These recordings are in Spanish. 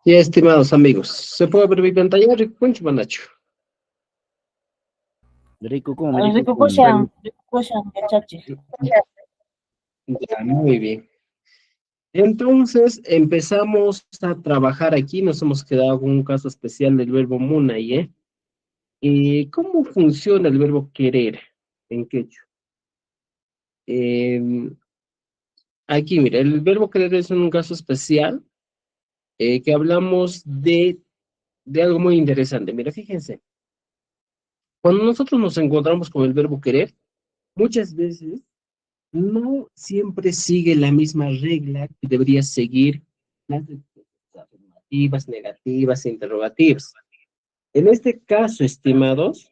Ya, estimados amigos, ¿se puede ver mi pantalla? Rico Manacho. Rikukushan, muchacho. Ya, muy bien. Entonces empezamos a trabajar aquí, nos hemos quedado con un caso especial del verbo munay, ¿eh? ¿Cómo funciona el verbo querer en quechua? Aquí, mira, el verbo querer es un caso especial que hablamos de algo muy interesante. Mira, fíjense, cuando nosotros nos encontramos con el verbo querer, muchas veces no siempre sigue la misma regla que debería seguir las respuestas afirmativas, negativas e interrogativas. En este caso, estimados,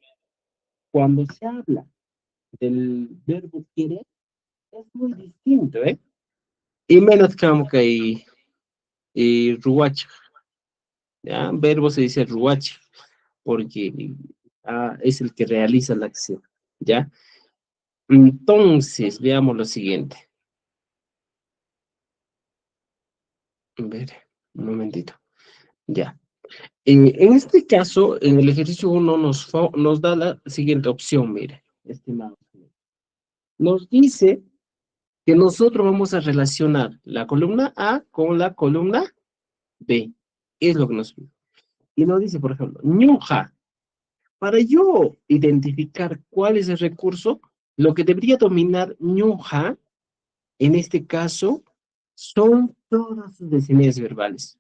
cuando se habla del verbo querer, es muy distinto, ¿eh? Y menos como que y ruach, ¿ya? Verbo se dice ruach, porque es el que realiza la acción, ¿ya? Entonces, veamos lo siguiente. A ver, un momentito. Ya. En este caso, en el ejercicio 1 nos da la siguiente opción, mire, estimado. Nos dice que nosotros vamos a relacionar la columna A con la columna B. Es lo que nos pide. Y nos dice, por ejemplo, ñuja. Para yo identificar cuál es el recurso, lo que debería dominar ñuja, en este caso, son todas sus designaciones verbales.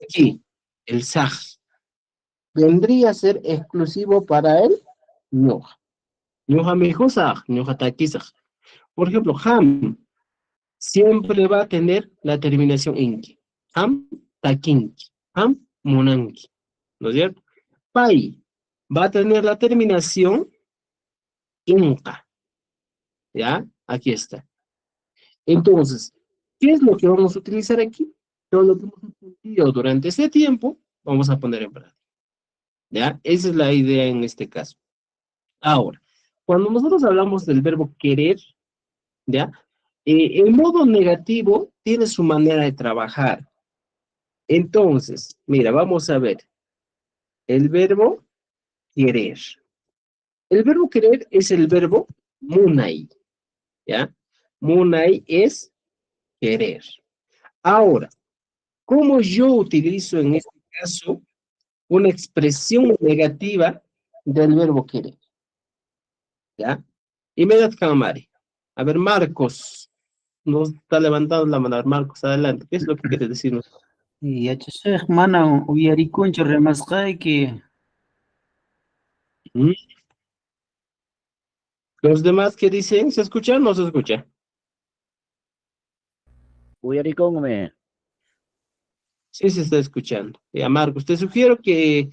Aquí, el saj vendría a ser exclusivo para el ñuja. Ñuja mejusaj, ñuja taquisaj. Por ejemplo, ham siempre va a tener la terminación inki. Ham takinki, ham monanki. ¿No es cierto? Pai va a tener la terminación inca. ¿Ya? Aquí está. Entonces, ¿qué es lo que vamos a utilizar aquí? Todo lo que hemos aprendido durante ese tiempo, vamos a poner en práctica. ¿Ya? Esa es la idea en este caso. Ahora, cuando nosotros hablamos del verbo querer, ¿ya? El modo negativo tiene su manera de trabajar. Entonces, mira, vamos a ver. El verbo querer. El verbo querer es el verbo munay, ¿ya? Munay es querer. Ahora, ¿cómo yo utilizo en este caso una expresión negativa del verbo querer? ¿Ya? Inmediat Calamari. A ver, Marcos. Nos está levantando la mano. Marcos, adelante. ¿Qué es lo que quieres decirnos? Yachasaq mana uyarikunchu rimasqayki. ¿Mm? ¿Los demás qué dicen? ¿Se escucha o no se escucha? Uyarikonme. Sí, se está escuchando. Ya, Marcos, te sugiero que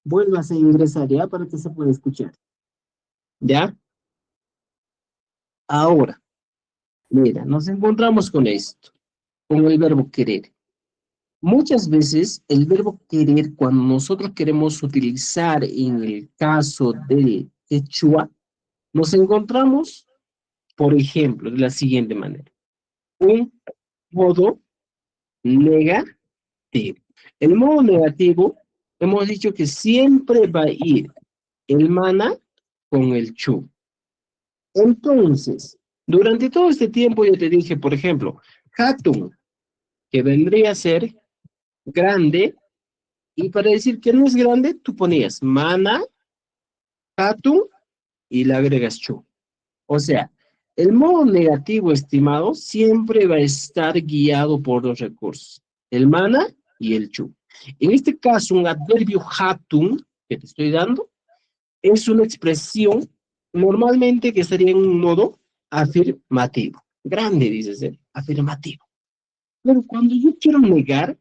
vuelvas a ingresar, ¿ya? Para que se pueda escuchar. ¿Ya? Ahora, mira, nos encontramos con esto, con el verbo querer. Muchas veces el verbo querer, cuando nosotros queremos utilizar en el caso del quechua, nos encontramos, por ejemplo, de la siguiente manera. Un modo negativo. El modo negativo, hemos dicho que siempre va a ir el mana con el chu. Entonces, durante todo este tiempo yo te dije, por ejemplo, hatun, que vendría a ser grande, y para decir que no es grande, tú ponías mana, hatun, y le agregas chu. O sea, el modo negativo, estimado, siempre va a estar guiado por dos recursos, el mana y el chu. En este caso, un adverbio hatun, que te estoy dando, es una expresión normalmente que estaría en un modo afirmativo. Grande, dices, afirmativo. Pero cuando yo quiero negar,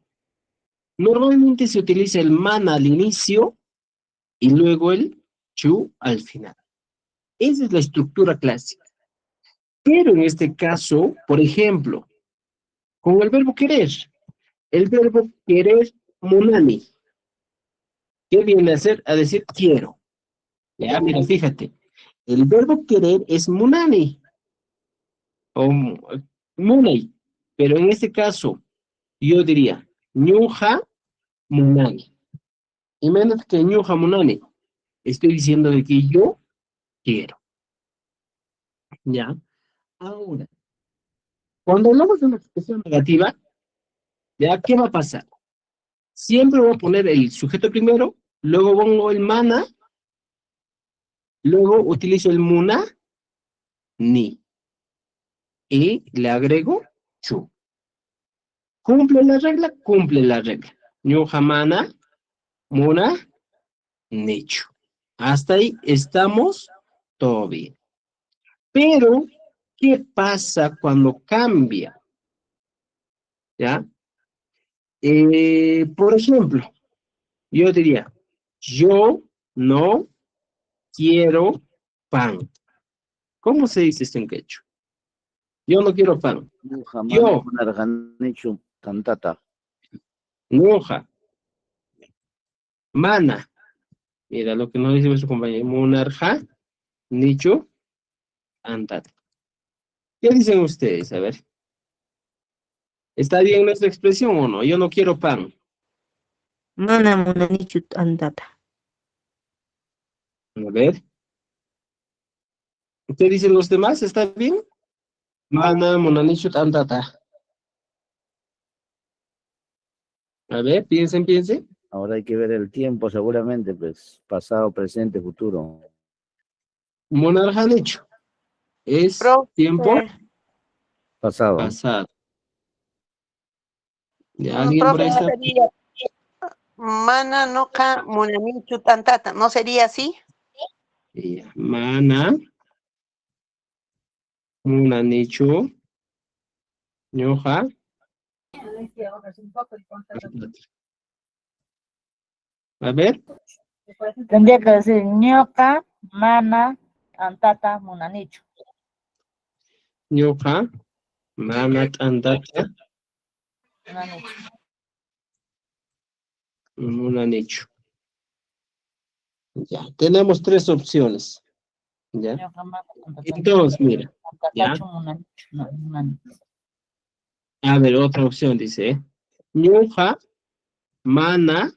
normalmente se utiliza el man al inicio y luego el chu al final. Esa es la estructura clásica. Pero en este caso, por ejemplo, con el verbo querer monani. ¿Qué viene a hacer? A decir quiero. Ya, mira, fíjate. El verbo querer es munani o munay. Pero en este caso, yo diría ñuja munani. Imagínate que ñuja munani. Estoy diciendo de que yo quiero. ¿Ya? Ahora, cuando hablamos de una expresión negativa, ¿ya? ¿Qué va a pasar? Siempre voy a poner el sujeto primero, luego pongo el mana, luego utilizo el muna, ni, y le agrego chu. ¿Cumple la regla? Cumple la regla. Ñuja mana, muna, nichu. Hasta ahí estamos todo bien. Pero, ¿qué pasa cuando cambia? ¿Ya? Por ejemplo, yo diría, yo no quiero pan. ¿Cómo se dice esto en quechua? Yo no quiero pan. Jamás Yo, hecho cantata. noja, mana. Mira lo que nos dice nuestro compañero. Monarja, nicho, antat. ¿Qué dicen ustedes? A ver. ¿Está bien nuestra expresión o no? Yo no quiero pan. Mana munanichu andata. A ver. ¿Qué dicen los demás? ¿Está bien? Mana, monanichu, antata. A ver, piensen, piensen. Ahora hay que ver el tiempo, seguramente, pues, pasado, presente, futuro. Monarja, nicho. Es tiempo Pasado. pasado. ¿Ya alguien por Profe, ahí no está? sería mana noca munanichu tantata, ¿no sería así? Ya, mana, monanichu, ñoja. A ver. Tendría que decir ñoca, mana, antata, munanichu. Ñoja, mana, antata, Munanichu. munanichu. Ya, tenemos tres opciones. ¿Ya? Ñoca, mana, antata, Entonces, mira, ¿ya? antatachu, munanichu. No, munanichu. A ver, otra opción dice, ñuja, mana,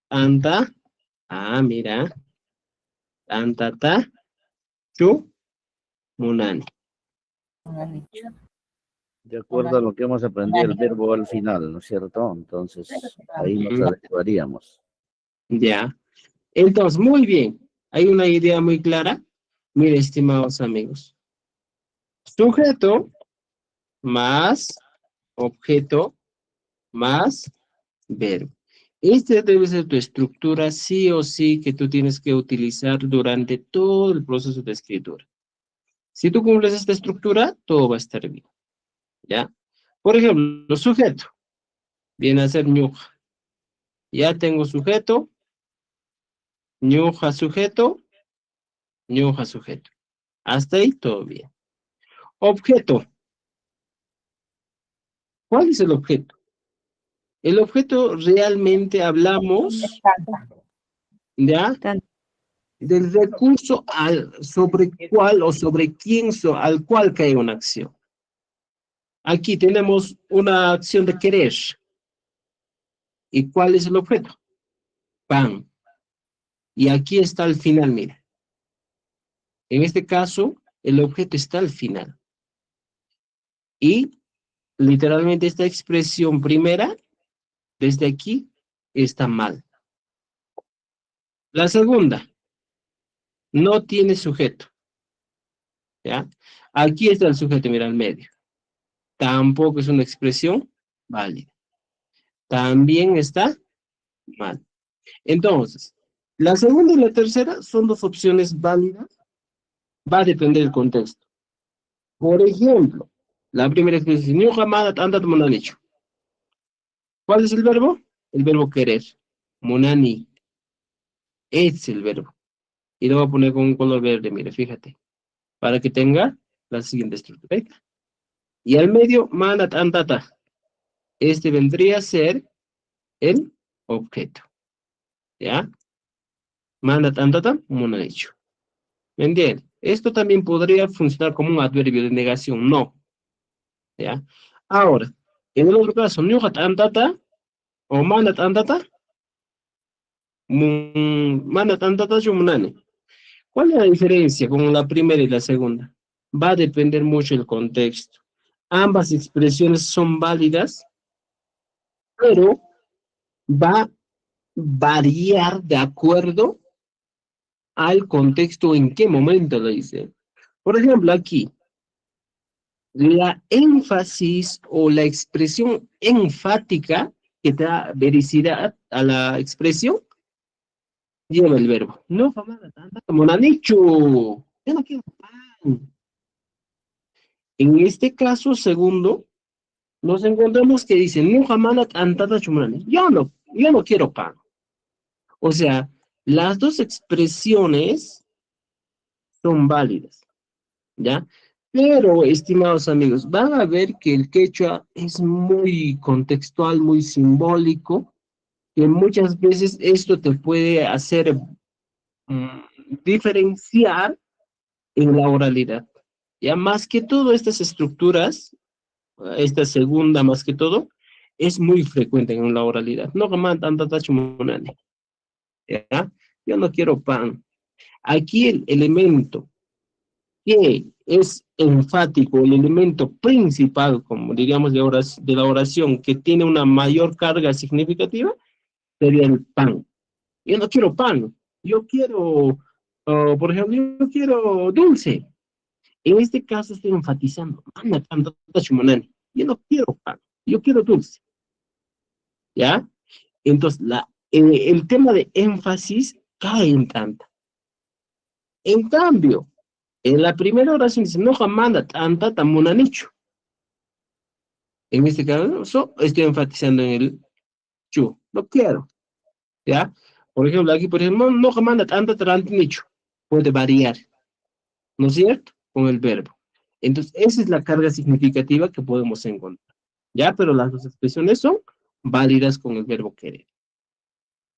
anta, mira, antata, chu, munani. Munanichu. De acuerdo a lo que hemos aprendido, el verbo al final, ¿no es cierto? Entonces, ahí nos Ujú. adecuaríamos. Ya. Entonces, muy bien. Hay una idea muy clara. Mire, estimados amigos. Sujeto más objeto más verbo. Esta debe ser tu estructura sí o sí que tú tienes que utilizar durante todo el proceso de escritura. Si tú cumples esta estructura, todo va a estar bien. ¿Ya? Por ejemplo, sujeto. Viene a ser ñuja. Ya tengo sujeto. Ñuja sujeto. Ñuja sujeto. Hasta ahí todo bien. Objeto. ¿Cuál es el objeto? El objeto realmente hablamos, ¿ya? Del recurso sobre cuál o sobre quién al cual cae una acción. Aquí tenemos una acción de querer. ¿Y cuál es el objeto? Pan. Y aquí está al final, mira. En este caso, el objeto está al final. Y literalmente esta expresión primera, desde aquí, está mal. La segunda, no tiene sujeto. ¿Ya? Aquí está el sujeto, mira, al medio. Tampoco es una expresión válida. También está mal. Entonces, la segunda y la tercera son dos opciones válidas. Va a depender del contexto. Por ejemplo, la primera expresión, ¿cuál es el verbo? El verbo querer. Monani. Es el verbo. Y lo voy a poner con un color verde, mire, fíjate. Para que tenga la siguiente estructura. Y al medio, manat antata. Este vendría a ser el objeto. ¿ya? Mana tantata, munanichu. ¿Me entiendes? Esto también podría funcionar como un adverbio de negación, no, ¿ya? Ahora, en el otro caso, ñuqa tantata o mana tantata, mana tantata munani. ¿Cuál es la diferencia con la primera y la segunda? Va a depender mucho del contexto. Ambas expresiones son válidas, pero va a variar de acuerdo al contexto en qué momento lo dice. Por ejemplo, aquí, la énfasis o la expresión enfática que da vericidad a la expresión lleva el verbo. No, famada, tanta como lo han dicho. Yo no quiero pan. En este caso segundo, nos encontramos que dice, no jamás antada chumani. Yo no quiero pan. O sea, las dos expresiones son válidas, ¿ya? Pero, estimados amigos, van a ver que el quechua es muy contextual, muy simbólico, que muchas veces esto te puede hacer diferenciar en la oralidad. Ya más que todo estas estructuras, esta segunda más que todo, es muy frecuente en la oralidad. No coman tanta tachumonani, ¿ya? Yo no quiero pan. Aquí el elemento que es enfático, el elemento principal, como diríamos de la oración, que tiene una mayor carga significativa, sería el pan. Yo no quiero pan, yo quiero, por ejemplo, yo quiero dulce. En este caso estoy enfatizando, "Mana tanta tachumonani". Yo no quiero pan, yo quiero dulce, ¿ya? Entonces, el tema de énfasis cae en tanta. En cambio, en la primera oración dice, no jamanda tanta tamunanichu. En este caso, estoy enfatizando en el chu, lo quiero, ¿ya? Por ejemplo, aquí, por ejemplo, no jamanda tanta tarantinichu. Puede variar, ¿no es cierto? Con el verbo. Entonces, esa es la carga significativa que podemos encontrar, ¿ya? Pero las dos expresiones son válidas con el verbo querer,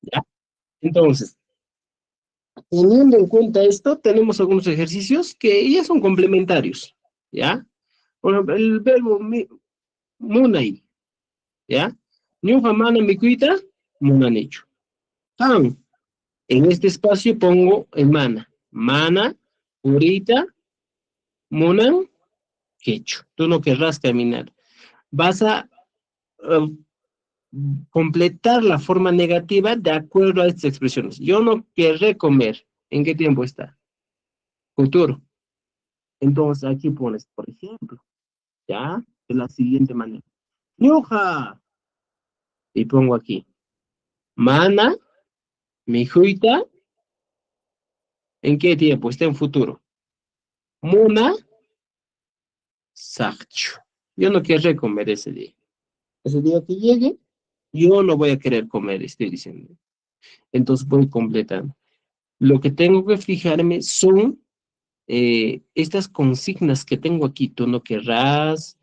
¿ya? Entonces, teniendo en cuenta esto, tenemos algunos ejercicios que ya son complementarios, ¿ya? Por ejemplo, el verbo munay, ¿ya? Ñuqa mana mikuyta munanichu. Pan, en este espacio pongo el mana. Mana, purita, munan, quechu. Tú no querrás caminar. Vas a eh, completar la forma negativa de acuerdo a estas expresiones. Yo no querré comer. ¿En qué tiempo está? Futuro. Entonces aquí pones, por ejemplo, ¿ya? De la siguiente manera. Ñuqa. Y pongo aquí. Mana, mijuita. ¿En qué tiempo? Está en futuro. Muna, sacho. Yo no quiero comer ese día. Ese día que llegue, yo no voy a querer comer, estoy diciendo. Entonces voy completando. Lo que tengo que fijarme son estas consignas que tengo aquí. Tú no querrás,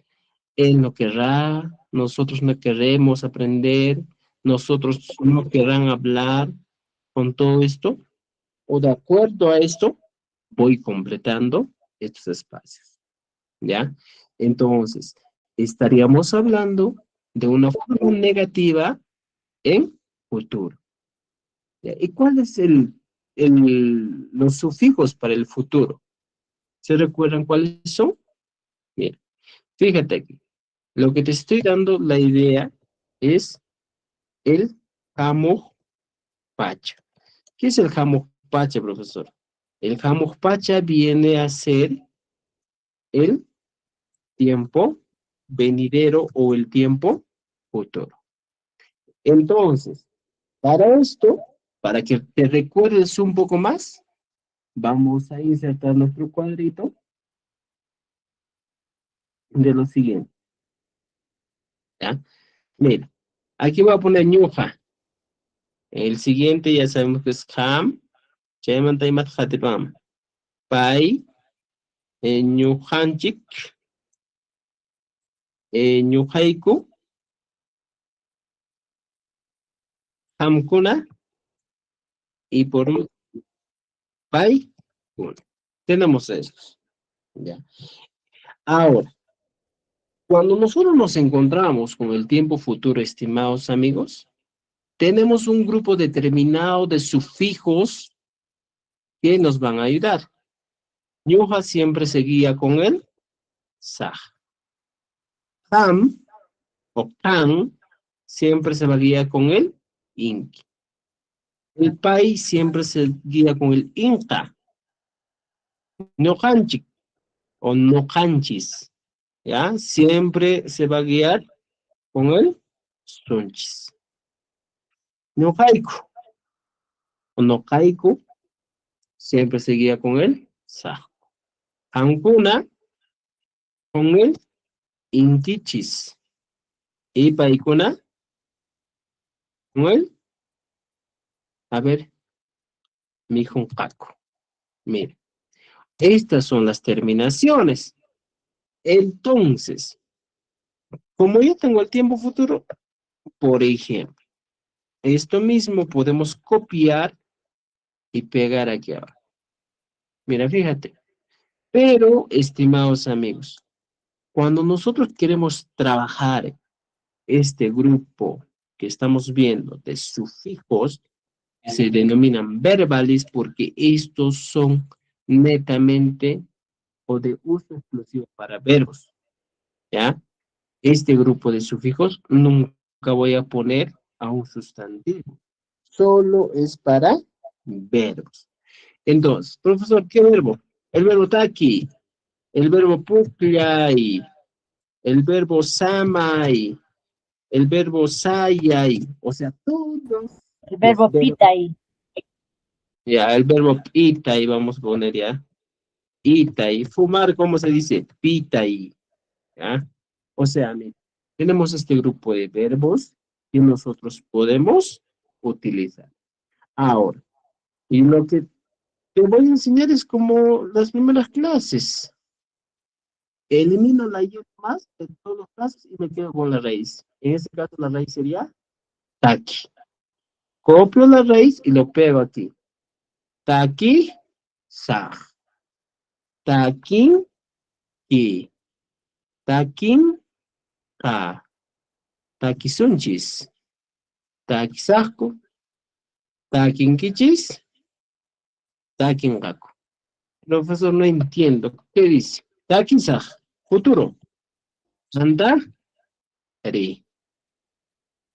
él no querrá, nosotros no queremos aprender, nosotros no querrán hablar con todo esto. O de acuerdo a esto, voy completando estos espacios, ¿ya? Entonces, estaríamos hablando de una forma negativa en futuro. ¿Ya? ¿Y cuáles son los sufijos para el futuro? ¿Se recuerdan cuáles son? Mira, fíjate aquí. Lo que te estoy dando la idea es el hamuk pacha. ¿Qué es el hamuk pacha, profesor? El hamuk pacha viene a ser el tiempo venidero o el tiempo futuro. Entonces, para esto, para que te recuerdes un poco más, vamos a insertar nuestro cuadrito de lo siguiente, ¿ya? Mira, aquí voy a poner ñuja. El siguiente ya sabemos que es ham, chaymantaymat hatipam. Pai, ñujanchik, ñujayku, hamkuna, y por último, paikuna. Tenemos esos. ¿Ya? Ahora, cuando nosotros nos encontramos con el tiempo futuro, estimados amigos, tenemos un grupo determinado de sufijos que nos van a ayudar. Ñuja siempre seguía con el saj. Ham o kan siempre se va a guiar con el inki. El pai siempre se guía con el inca. Nojanchik o nojanchis, ¿ya? Siempre se va a guiar con el sunchis. Nojaiku o nojaiku siempre se guía con el saj. Ancuna con el intichis. Y paikuna con el, a ver, mijuncaco. Mire, estas son las terminaciones. Entonces, como yo tengo el tiempo futuro, por ejemplo, esto mismo podemos copiar y pegar aquí abajo. Mira, fíjate. Pero, estimados amigos, cuando nosotros queremos trabajar este grupo que estamos viendo de sufijos, se denominan verbales porque estos son netamente o de uso exclusivo para verbos, ¿ya? Este grupo de sufijos nunca voy a poner a un sustantivo, solo es para verbos. Entonces, profesor, ¿qué verbo? El verbo está aquí, el verbo puklay, el verbo samay, el verbo sayay, o sea, todos El verbo los verbos. pita ahí. Ya, el verbo pitay, vamos a poner ya. Itay. Fumar, ¿cómo se dice? Pitay. ¿Ya? O sea, mira, tenemos este grupo de verbos que nosotros podemos utilizar. Ahora, y lo que te voy a enseñar es como las primeras clases. Elimino la y más de todos los casos y me quedo con la raíz. En este caso, la raíz sería taqui. Copio la raíz y lo pego aquí. Taqui, saj. Taquín, y. Taquín, ka. Taquisunchis. Taquisasco. Taquinquichis. Taquingaco. Profesor, no entiendo. ¿Qué dice? Taquisaj, futuro. Anda, ri.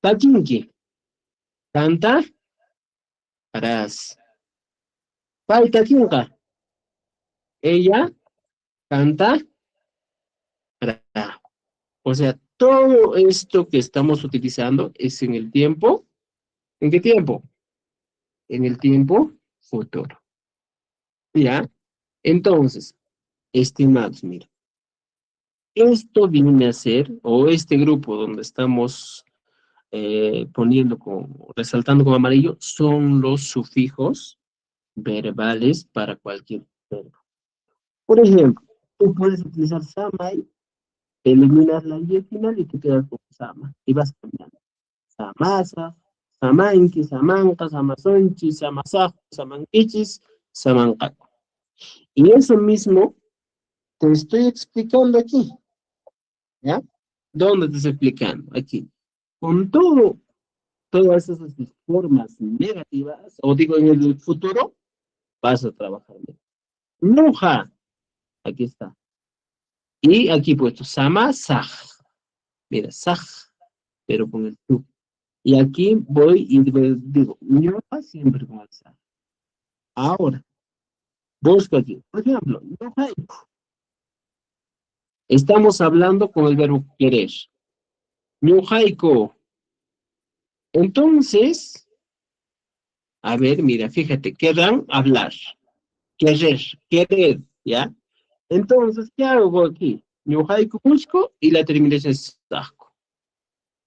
Taquinqui. Canta, harás. Pai taquinga. Ella canta, hará. O sea, todo esto que estamos utilizando es en el tiempo. ¿En qué tiempo? En el tiempo futuro. ¿Ya? Entonces, estimados, mira, esto viene a ser, o este grupo donde estamos poniendo resaltando con amarillo, son los sufijos verbales para cualquier verbo. Por ejemplo, tú puedes utilizar samay, eliminas la y final y te quedas con sama, y vas cambiando. Samasa, samanqui, samanca, samasonchi, samasaj, samanquichis, samancaco. Y eso mismo te estoy explicando aquí, ¿ya? ¿Dónde te estoy explicando? Aquí. Con todas esas formas negativas, o digo en el futuro, vas a trabajar bien. Nuja, aquí está. Y aquí puesto, sama, saj. Mira, saj, pero con el tu. Y aquí voy y digo, nuja siempre con el saj. Ahora, busco aquí. Por ejemplo, nuja, estamos hablando con el verbo querer. Ñujaiko. Entonces, a ver, mira, fíjate, querrán hablar, querer, ¿ya? Entonces, ¿qué hago aquí? Ñujaiko busco y la terminación es sajko.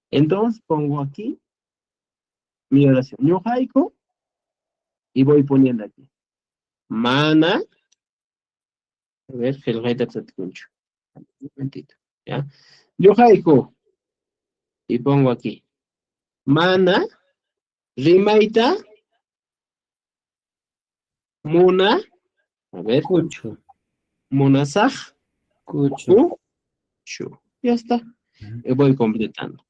Entonces, pongo aquí mi oración, ñujaiko, y voy poniendo aquí. Mana, a ver, un momentito, ¿ya? Ñujaiko, y pongo aquí. Mana, rimaita, Muna, a ver, Cucho. Munasaj, Cucho. Shu. Ya está. Voy completando.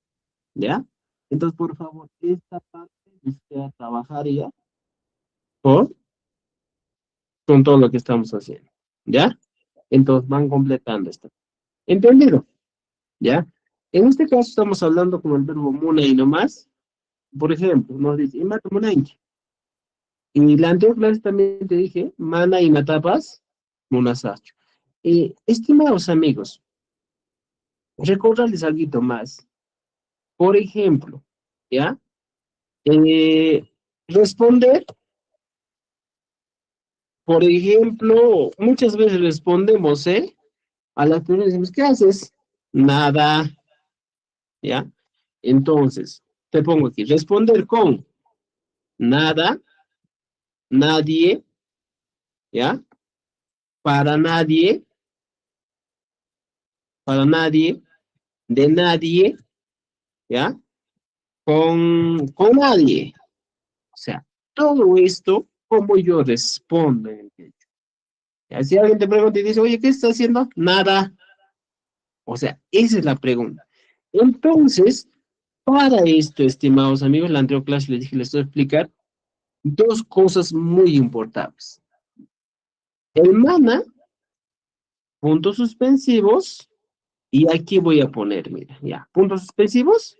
¿Ya? Entonces, por favor, esta parte usted trabajaría con todo lo que estamos haciendo. ¿Ya? Entonces van completando esto. ¿Entendido? ¿Ya? En este caso estamos hablando con el verbo muna y no más. Por ejemplo, nos dice, imata munanki. Y la anterior clase también te dije, mana y matapas, munasacho. Estimados amigos, recordarles algo más. Por ejemplo, ¿ya? Responder, por ejemplo, muchas veces respondemos, a las preguntas decimos, ¿qué haces? Nada, ¿ya? Entonces, te pongo aquí, responder con nada, nadie, ¿ya? Para nadie, de nadie, ¿ya? Con nadie. O sea, todo esto, como yo respondo en el derecho. Si alguien te pregunta y dice, oye, ¿qué estás haciendo? Nada. O sea, esa es la pregunta. Entonces, para esto, estimados amigos, la anterior clase les dije, les voy a explicar dos cosas muy importantes. El mana, puntos suspensivos, y aquí voy a poner, mira, ya, puntos suspensivos,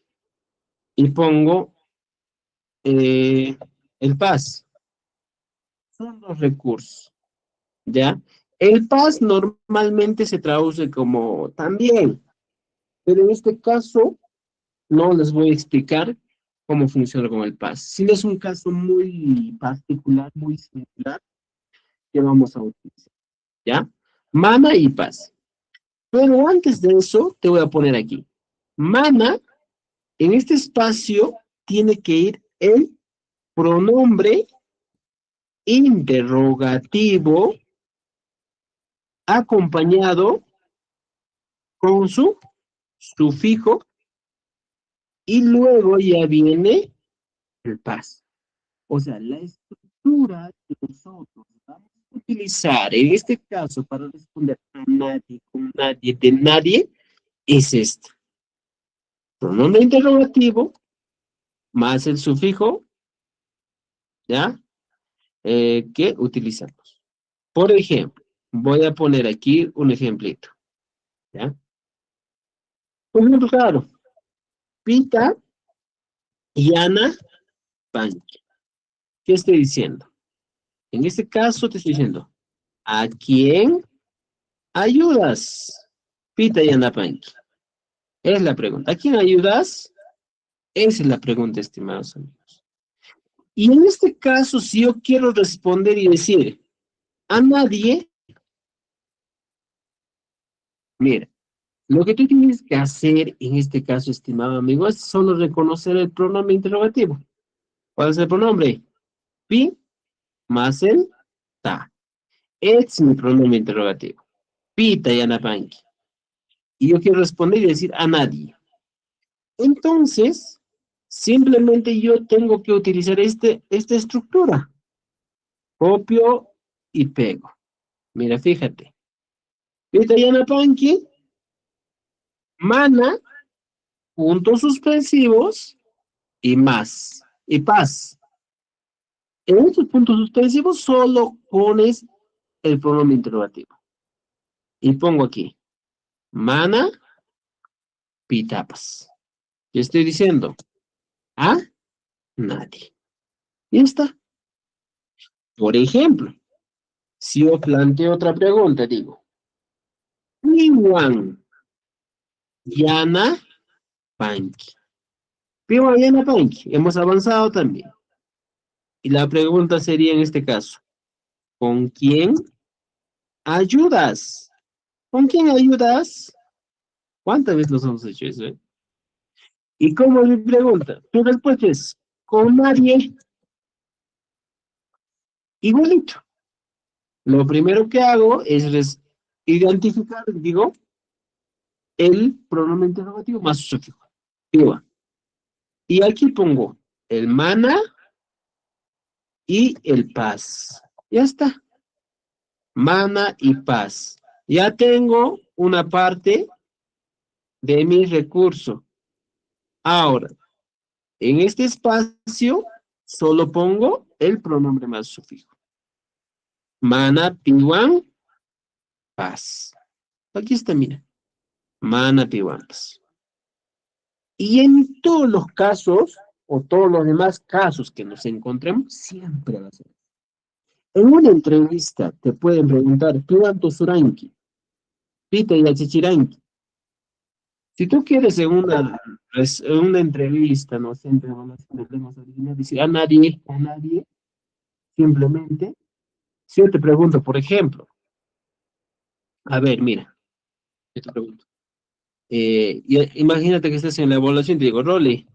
y pongo el paz. Son los recursos, ¿ya? El paz normalmente se traduce como también, pero en este caso no les voy a explicar cómo funciona con el paz. Si es un caso muy particular, muy singular, que vamos a utilizar, ¿ya? Mana y paz. Pero antes de eso, te voy a poner aquí. Mana, en este espacio, tiene que ir el pronombre interrogativo acompañado con su sufijo y luego ya viene el paz. O sea, la estructura que nosotros vamos a utilizar en este caso para responder a nadie, con nadie, de nadie, es esta. Pronombre interrogativo más el sufijo, ¿ya? Que utilizamos. Por ejemplo, voy a poner aquí un ejemplito, ¿ya? Por ejemplo, claro, Pita y Ana Panchi. ¿Qué estoy diciendo? En este caso te estoy diciendo, ¿a quién ayudas? Pita y Ana Panchi. Es la pregunta. ¿A quién ayudas? Esa es la pregunta, estimados amigos. Y en este caso, si yo quiero responder y decir a nadie, mira, lo que tú tienes que hacer en este caso, estimado amigo, es solo reconocer el pronombre interrogativo. ¿Cuál es el pronombre? Pi más el ta. Es mi pronombre interrogativo. Pita y anapanki. Y yo quiero responder y decir a nadie. Entonces, simplemente yo tengo que utilizar esta estructura. Copio y pego. Mira, fíjate. Pita y anapanki, mana, puntos suspensivos y más. Y paz. En estos puntos suspensivos solo pones el pronombre interrogativo. Y pongo aquí, mana, pitapas. ¿Qué estoy diciendo? A nadie. Y ya está. Por ejemplo, si yo planteo otra pregunta, digo, Piwan Yana Panki. Piwan Yana Panki. Hemos avanzado también. Y la pregunta sería en este caso, ¿con quién ayudas? ¿Con quién ayudas? ¿Cuántas veces nos hemos hecho eso, ¿Y cómo es mi pregunta? Tu respuesta es, con nadie. Igualito. Lo primero que hago es identificar, digo, el pronombre interrogativo más su sufijo. Piwa. Y aquí pongo el mana y el paz. Ya está. Mana y paz. Ya tengo una parte de mi recurso. Ahora, en este espacio solo pongo el pronombre más sufijo. Mana piwan paz. Aquí está, mira. Mana piwan paz. Y en todos los casos, o todos los demás casos que nos encontremos, siempre va a ser. En una entrevista te pueden preguntar, piwan tosuranki, pita y achichiranki. Si tú quieres en una entrevista, no sé, entre problemas originales, decir a nadie, simplemente, si yo te pregunto, por ejemplo, a ver, mira, yo te pregunto, imagínate que estás en la evaluación, te digo, Rolly,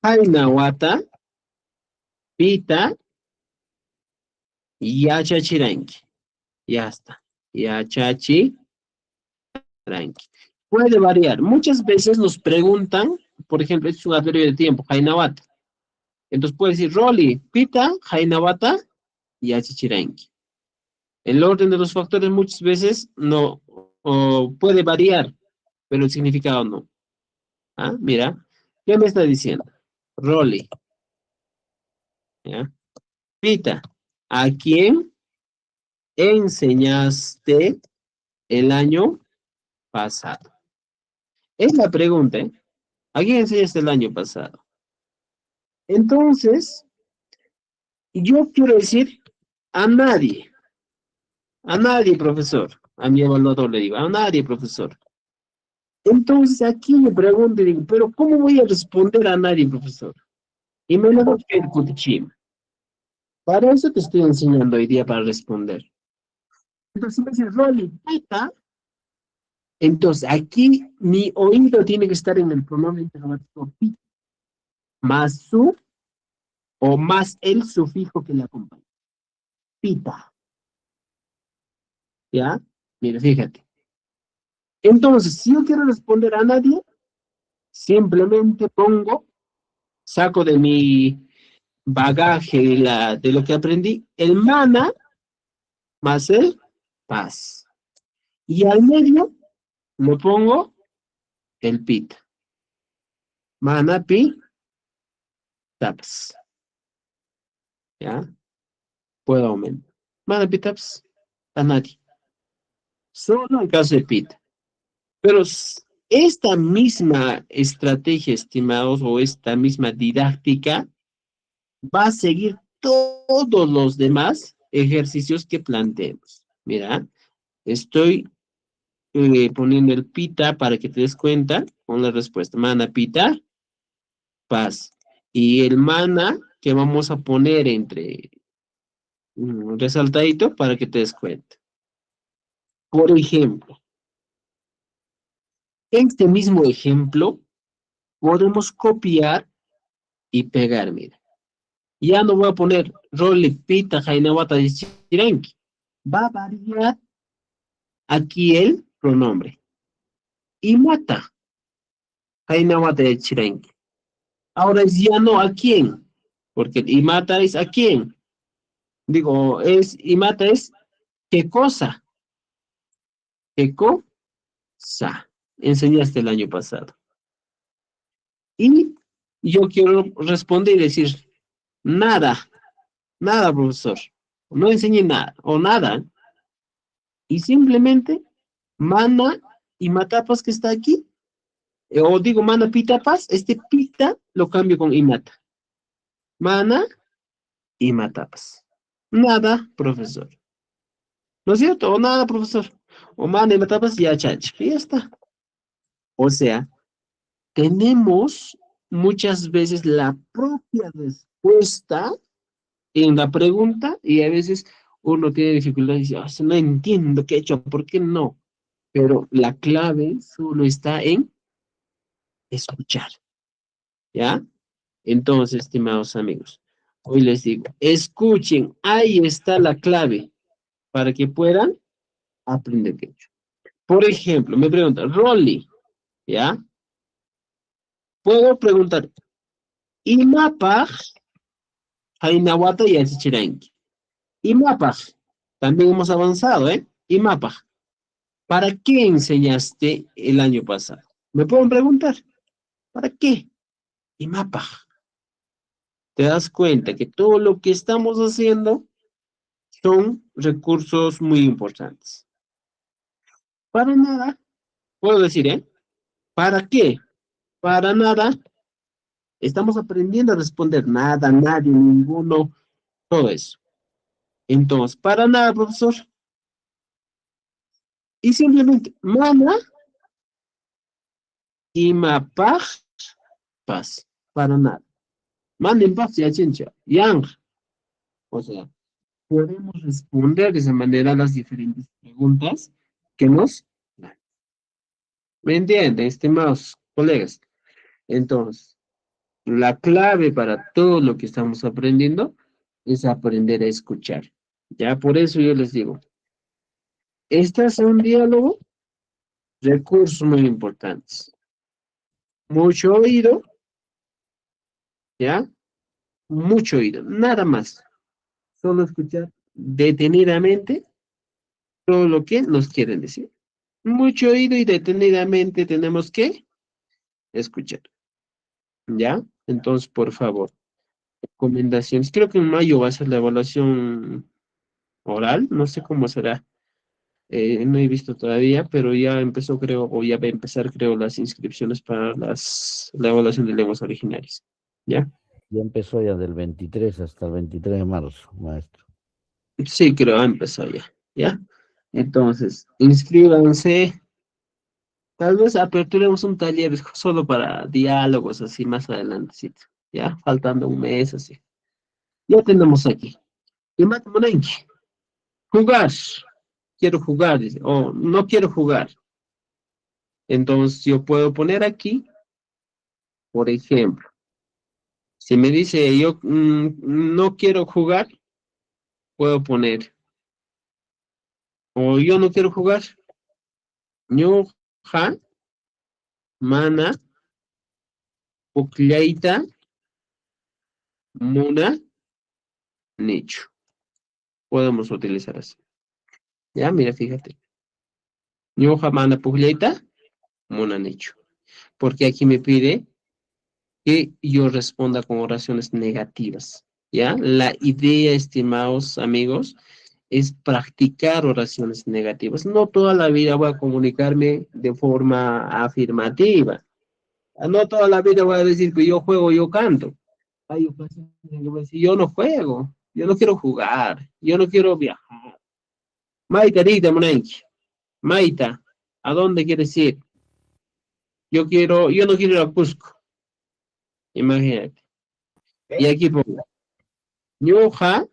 Jaina Wata, Pita, Yachachiranki, ya está, Yachachiranki. Puede variar, muchas veces nos preguntan, por ejemplo, este es un adverbio de tiempo, Jaina Wata, entonces puedes decir, Rolly, Pita, Jaina Wata, Yachachiranki. El orden de los factores muchas veces no, o puede variar, pero el significado no. Ah, mira, ¿qué me está diciendo? Rolly, ¿ya? Pita, ¿a quién enseñaste el año pasado? Es la pregunta, ¿eh? ¿A quién enseñaste el año pasado? Entonces, yo quiero decir a nadie, profesor. A mi evaluador le digo, a nadie, profesor. Entonces aquí me pregunto y digo, pero ¿cómo voy a responder a nadie, profesor? Y me lo doy el Kutichim. Para eso te estoy enseñando hoy día para responder. Entonces me dice, Rolly, pita. Entonces aquí mi oído tiene que estar en el pronombre interrogativo pita, más su o más el sufijo que le acompaña. Pita. ¿Ya? Mira, fíjate. Entonces, si yo quiero responder a nadie, simplemente saco de mi bagaje de lo que aprendí, el mana más el paz. Y al medio le pongo el pita. Mana pi taps. ¿Ya? Puedo aumentar. Mana pi taps a nadie. Solo en caso de pita. Pero esta misma estrategia, estimados, o esta misma didáctica, va a seguir todos los demás ejercicios que planteemos. Mira, estoy poniendo el pita para que te des cuenta con la respuesta. Mana pita, paz. Y el mana que vamos a poner entre resaltadito para que te des cuenta. Por ejemplo, este mismo ejemplo podemos copiar y pegar, mira. Ya no voy a poner Rolly, Pita, Jainawata y Chirenki. Va a variar aquí el pronombre. Y mata, Jainawata y Chirenki. Ahora es ya no a quién, porque y mata es a quién. Digo, y mata es qué cosa. ¿Qué cosa enseñaste el año pasado? Y yo quiero responder y decir, nada, nada, profesor. No enseñé nada, o nada. Y simplemente, mana y matapas que está aquí, o digo mana pitapas, este pita lo cambio con imata. Mana y matapas. Nada, profesor. ¿No es cierto? O nada, profesor. O mana y matapas, ya chancho. Y ya está. O sea, tenemos muchas veces la propia respuesta en la pregunta y a veces uno tiene dificultad y dice, "Ah, no entiendo qué he hecho, ¿por qué no?" Pero la clave solo está en escuchar, ¿ya? Entonces, estimados amigos, hoy les digo, escuchen, ahí está la clave para que puedan aprender quechua. Por ejemplo, me preguntan, Rolly, ¿ya? Puedo preguntar, ¿Imapaj Jainawata y Achichiranki? IMAPA. También hemos avanzado, ¿eh? IMAPA. ¿Para qué enseñaste el año pasado? ¿Me pueden preguntar? ¿Para qué? IMAPA. Te das cuenta que todo lo que estamos haciendo son recursos muy importantes. Para nada, puedo decir, ¿eh? ¿Para qué? Para nada. Estamos aprendiendo a responder nada, nadie, ninguno, todo eso. Entonces, para nada, profesor. Y simplemente, mana y mapaj, paz. Para nada. Manden paz y chincha. Yang. O sea, podemos responder de esa manera las diferentes preguntas que nos dan. ¿Me entienden, estimados colegas? Entonces, la clave para todo lo que estamos aprendiendo es aprender a escuchar. Ya por eso yo les digo, este es un diálogo, recursos muy importantes. Mucho oído, ¿ya? Mucho oído, nada más. Solo escuchar detenidamente todo lo que nos quieren decir. Mucho oído y detenidamente tenemos que escuchar. ¿Ya? Entonces, por favor, recomendaciones. Creo que en mayo va a ser la evaluación oral, no sé cómo será. No he visto todavía, pero ya empezó, creo, o ya va a empezar, creo, las inscripciones para la evaluación de lenguas originarias. ¿Ya? Ya empezó ya del 23 hasta el 23 de marzo, maestro. Sí, creo, ha empezado ya. ¿Ya? Entonces, inscríbanse. Tal vez aperturemos un taller solo para diálogos, así más adelante, ¿sí? ¿Ya? Faltando un mes, así. Ya tenemos aquí. Y Matamonenque, jugar. Quiero jugar, dice. O no quiero jugar. Entonces, yo puedo poner aquí, por ejemplo, si me dice yo no quiero jugar, puedo poner, o yo no quiero jugar, ñuqa mana pukllayta munanichu. Podemos utilizar así. Ya, mira, fíjate. Ñuqa mana pukllayta munanichu. Porque aquí me pide que yo responda con oraciones negativas. ¿Ya? La idea, estimados amigos, es practicar oraciones negativas. No toda la vida voy a comunicarme de forma afirmativa. No toda la vida voy a decir que yo juego, yo canto. Hay ocasiones en que voy a decir, yo no juego, yo no quiero jugar, yo no quiero viajar. Maita, Rita, Monenchi. Maita, ¿a dónde quieres ir? Yo no quiero ir a Cusco. Imagínate. Y aquí pongo, ñuqa,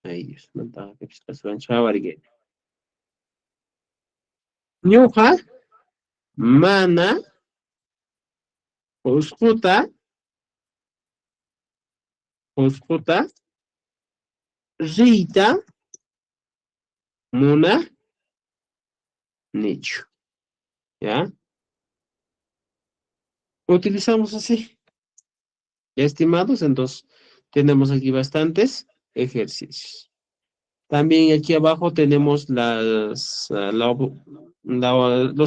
ay Dios, no estaba que se chavargue. Ñuqa, mana, Cuscuta, Rita, Muna, Nicho. ¿Ya? Utilizamos así. Ya, estimados, entonces tenemos aquí bastantes ejercicios. También aquí abajo tenemos los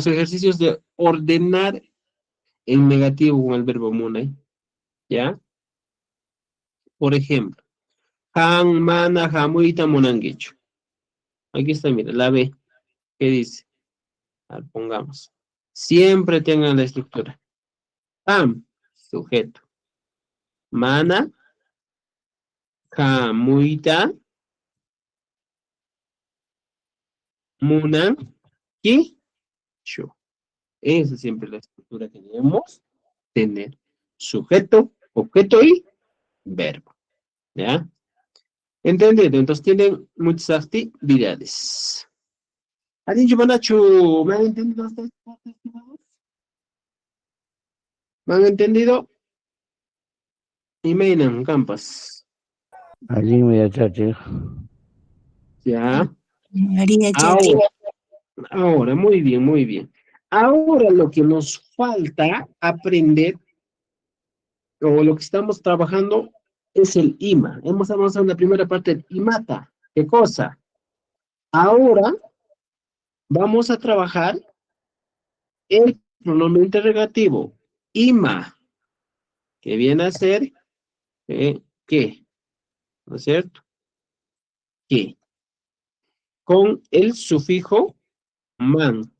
ejercicios de ordenar en negativo con el verbo munay. ¿Ya? Por ejemplo, han, mana, hamuita, munanguicho. Aquí está, mira, la B. ¿Qué dice? Pongamos. Siempre tengan la estructura. Ham, sujeto. Mana, hamuita, munan, quicho. Esa es siempre la estructura que debemos tener. Sujeto, objeto y verbo. ¿Ya? ¿Entendido? Entonces tienen muchas actividades. ¿Alguien Manachu, me han entendido ustedes, estimados? ¿Me han entendido? Y Mainan, Campas. Allí me chache. Ya. María Ahora, muy bien, muy bien. Ahora lo que nos falta aprender, o lo que estamos trabajando, es el ima. Hemos avanzado en la primera parte del imata. ¿Qué cosa? Ahora vamos a trabajar el pronombre interrogativo ima, que viene a ser ¿qué? ¿No es cierto? ¿Qué? Con el sufijo man,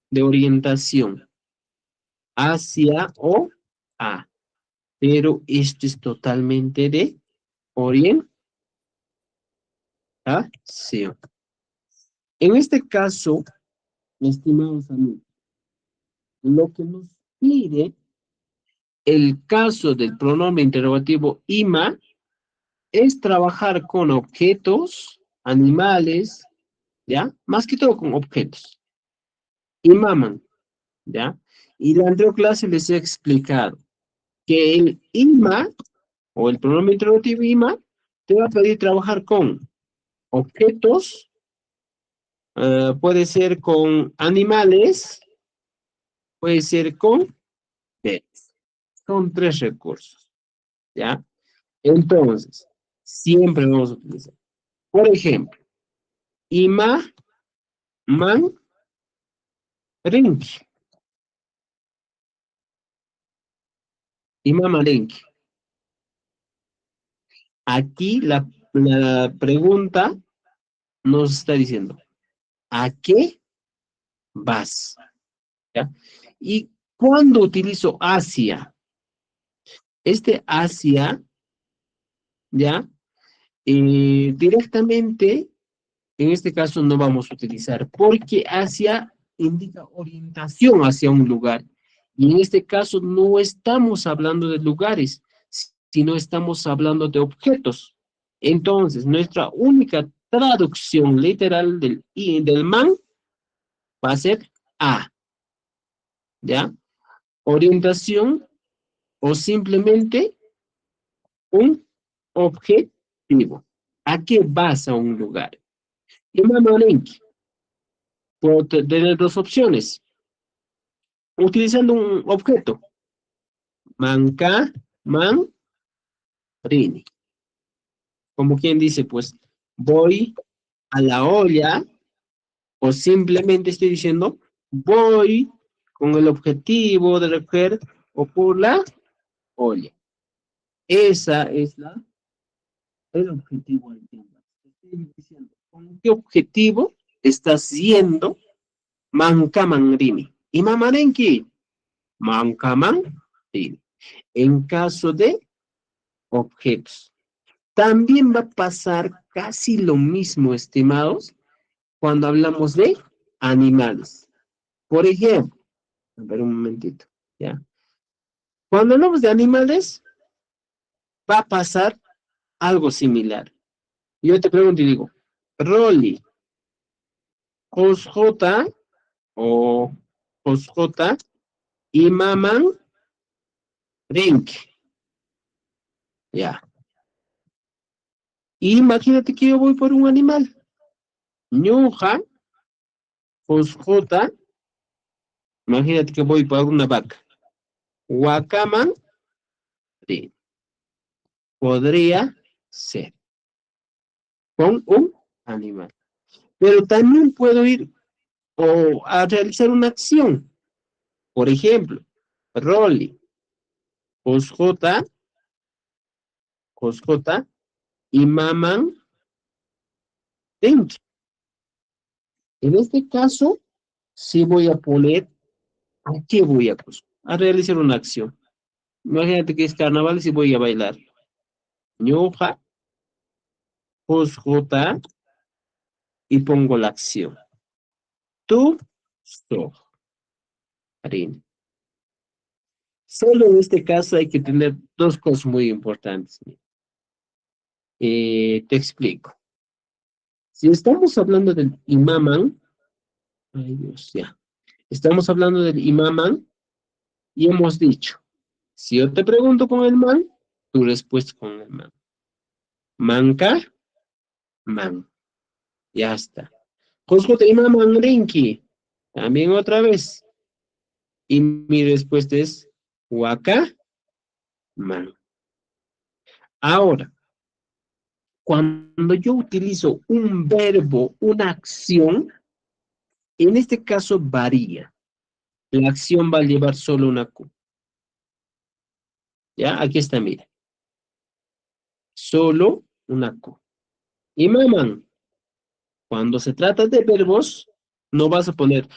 de orientación, hacia o a. Pero esto es totalmente de orientación. En este caso, estimados amigos, lo que nos pide el caso del pronombre interrogativo ima es trabajar con objetos, animales, ¿ya? Más que todo con objetos. Imaman, ¿ya? Y la anterior clase les he explicado que el ima, o el pronombre interrogativo ima, te va a pedir trabajar con objetos, puede ser con animales, puede ser con verbos. Son 3 recursos, ¿ya? Entonces, siempre vamos a utilizar. Por ejemplo, ima, man, rinki. Ima, marenki. Aquí la pregunta nos está diciendo, ¿a qué vas? ¿Ya? ¿Y cuándo utilizo hacia? Este hacia, ¿ya? Directamente, en este caso no vamos a utilizar, porque hacia indica orientación hacia un lugar. Y en este caso no estamos hablando de lugares, sino estamos hablando de objetos. Entonces, nuestra única traducción literal del man va a ser a, ¿ya? Orientación o simplemente un objetivo. ¿A qué vas a un lugar? Y Mamarenki, puedo tener 2 opciones. Utilizando un objeto. Manca, man, rini. Como quien dice, pues, voy a la olla, o simplemente estoy diciendo, voy con el objetivo de recoger o por la olla. Esa es el objetivo del tema. Estoy diciendo, ¿con qué objetivo estás yendo mancamanrini? Y mamarenki, mancamanrini. En caso de objetos. También va a pasar casi lo mismo, estimados, cuando hablamos de animales. Por ejemplo, a ver un momentito, ¿ya? Cuando hablamos de animales, va a pasar algo similar. Yo te pregunto y digo, Rolly, Josjota o Josjota y Maman Rink. Ya. Imagínate que yo voy por un animal. Ñuja, Josjota, imagínate que voy por una vaca. Huacaman, sí, podría ser con un animal. Pero también puedo ir o a realizar una acción. Por ejemplo, Rolly, Josjota, y Maman Denk. En este caso, sí voy a poner, ¿a qué voy a pues, a realizar una acción? Imagínate que es carnaval y voy a bailar. Ñoja, Josjota, y pongo la acción. Tú, so, harina. Solo en este caso hay que tener 2 cosas muy importantes. Te explico. Si estamos hablando del imaman, ay Dios, ya. Estamos hablando del imaman y hemos dicho, si yo te pregunto con el man, tu respuesta con el man. Manca, man. Ya está. Josjote imaman rinki. También otra vez. Y mi respuesta es huaca, man. Ahora, cuando yo utilizo un verbo, una acción, en este caso varía. La acción va a llevar solo una Q. ¿Ya? Aquí está, mira. Solo una Q. Y maman, cuando se trata de verbos, no vas a poner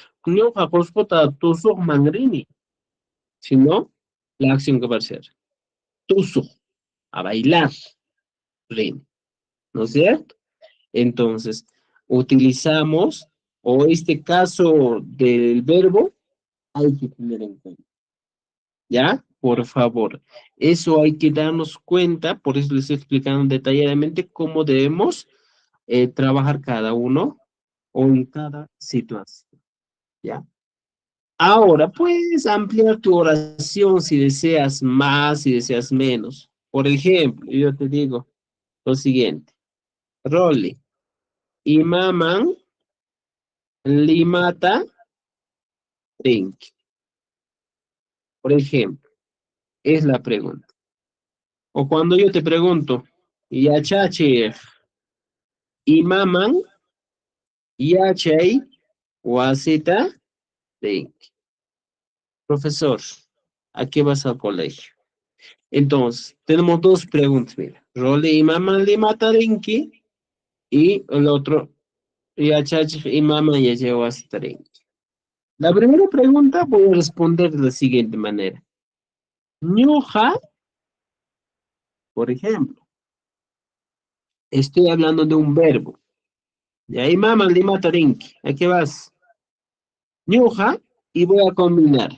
mangrini, sino la acción que va a ser tusu, a bailar, rin, ¿no es cierto? Entonces, utilizamos, o este caso del verbo, hay que tener en cuenta. ¿Ya? Por favor. Eso hay que darnos cuenta, por eso les estoy explicando detalladamente cómo debemos trabajar cada uno o en cada situación. ¿Ya? Ahora, puedes ampliar tu oración si deseas más, si deseas menos. Por ejemplo, yo te digo lo siguiente. Rolly. Imaman limata drink. Por ejemplo, es la pregunta. O cuando yo te pregunto, Yachachi, Imaman, Yachay, Wasita, drink. Profesor, ¿a qué vas al colegio? Entonces, tenemos dos preguntas, mira. Rolly Imaman limata drinki y el otro, Yachachi, Imaman, Yachay, Wasita, drink. La primera pregunta voy a responder de la siguiente manera. Ñuja, por ejemplo, estoy hablando de un verbo. Y ahí mama lima tarinki. ¿A qué vas? Ñuja y voy a combinar.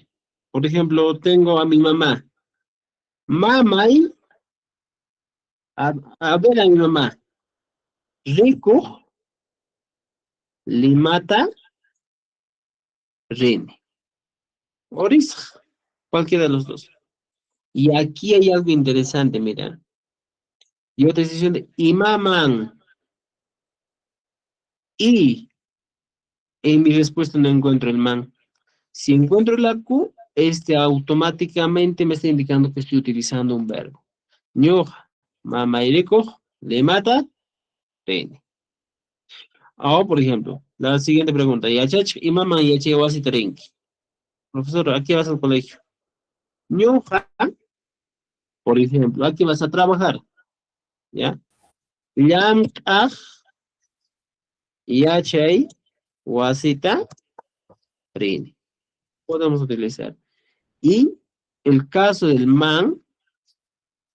Por ejemplo, tengo a mi mamá. Mamay, a ver a mi mamá. Rico, limata, rene. Oris, cualquiera de los dos. Y aquí hay algo interesante, mira. Yo te estoy diciendo, imaman. Y en mi respuesta no encuentro el man. Si encuentro la Q, este automáticamente me está indicando que estoy utilizando un verbo. Ñoja, mamairico, le mata, pene. Ahora, por ejemplo, la siguiente pregunta. Yachach y mamá yache wasi tarinki. Profesor, ¿a qué vas al colegio? Ñoja, por ejemplo, ¿a qué vas a trabajar? ¿Ya? Llamkaj, yachay, wasita, pene. Podemos utilizar. Y el caso del man,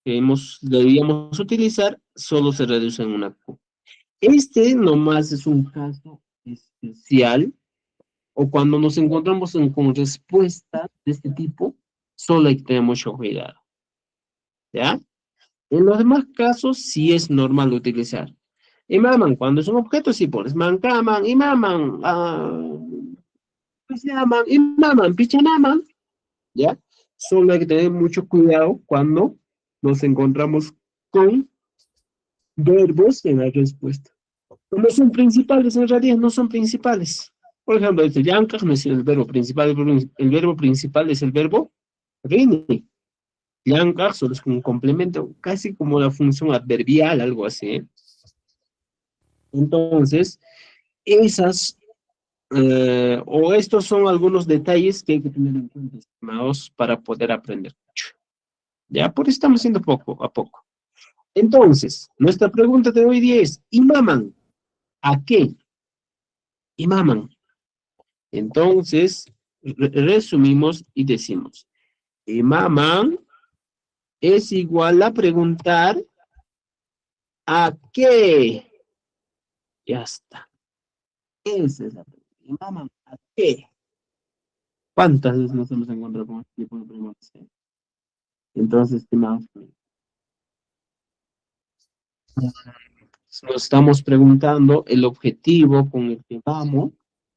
que deberíamos utilizar, solo se reduce en una Q. Este nomás es un caso especial, o cuando nos encontramos con respuestas de este tipo, solo hay que tener mucho cuidado. ¿Ya? En los demás casos, sí es normal utilizar. Imaman, cuando es un objeto, sí pones mancaman, imaman, pichaman, imaman, pichanaman. ¿Ya? Solo hay que tener mucho cuidado cuando nos encontramos con verbos en la respuesta. No son principales, en realidad no son principales. Por ejemplo, este yankaj no es el verbo principal, el verbo principal es el verbo rini. Yankaj solo es un complemento, casi como la función adverbial, algo así. Entonces, esas, o estos son algunos detalles que hay que tener en cuenta, estimados, para poder aprender mucho. Ya, por eso estamos haciendo poco a poco. Entonces, nuestra pregunta de hoy día es, ¿imaman? ¿A qué? Imaman. Entonces, resumimos y decimos, imaman es igual a preguntar ¿a qué? Ya está. Esa es la pregunta. Imaman, ¿a qué? ¿Cuántas veces nos hemos encontrado con este tipo de preguntas? Entonces, estimados, nos estamos preguntando el objetivo con el que vamos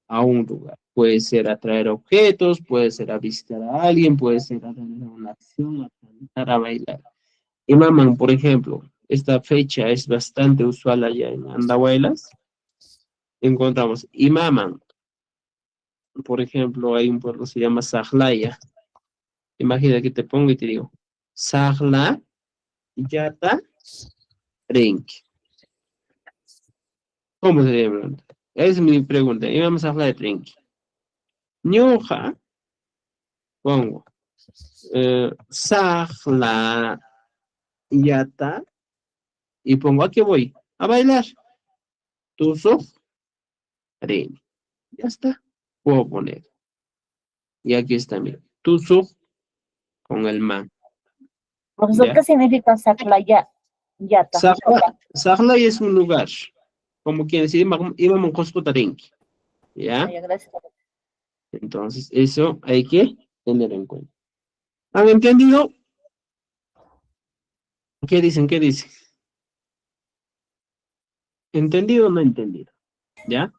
a un lugar. Puede ser atraer objetos, puede ser a visitar a alguien, puede ser a realizar una acción, a cantar, a bailar. Imaman, por ejemplo, esta fecha es bastante usual allá en Andahuaylas. Encontramos Imaman, por ejemplo, hay un pueblo que se llama Sahlaya. Imagina que te pongo y te digo, Sahla, Yata, Renki. ¿Cómo se debe preguntar? Esa es mi pregunta. Y vamos a hablar de Renki. Ñoja, pongo. Sahla yata. Y pongo, ¿a qué voy? A bailar. Tuzo, Reni. Ya está. Puedo poner. Y aquí está, mira. Tuzo con el man. Profesor, Ya. ¿qué significa Saklaya? Yata. Sahla es un lugar. Como quien decir, íbamos con Renki. ¿Ya? Ya, gracias. Entonces, eso hay que tener en cuenta. ¿Han entendido? ¿Qué dicen? ¿Qué dicen? ¿Entendido o no entendido? ¿Ya?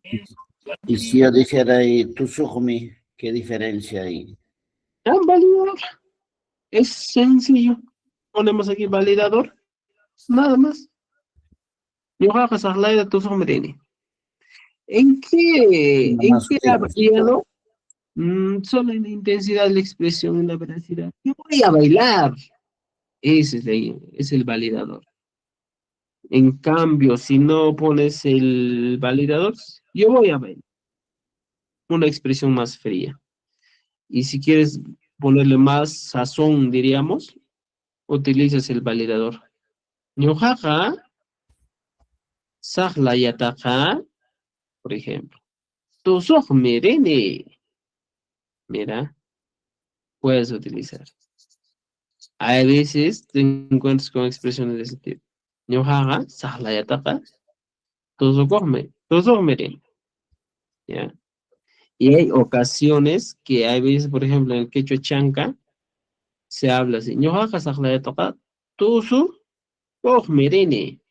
Y si yo dijera ahí, tu sujmi, ¿qué diferencia hay? Validador. Es sencillo. Ponemos aquí validador. Nada más. Yojaja Sahlaida tu sombreni. ¿En qué ha variado? Solo en la intensidad, la expresión y la veracidad. Yo voy a bailar. Ese es el validador. En cambio, si no pones el validador, yo voy a bailar. Una expresión más fría. Y si quieres ponerle más sazón, diríamos, utilizas el validador. Ñujaja, sajlayataja, por ejemplo. Tusoj merene. Mira, puedes utilizar. Hay veces te encuentras con expresiones de ese tipo. Ñujaja, sajlayataja, tusoj merene. ¿Ya? Y hay ocasiones que hay veces, por ejemplo, en el quechua chanca, se habla así. Ñujaja, sajlayataja, tusoj merene.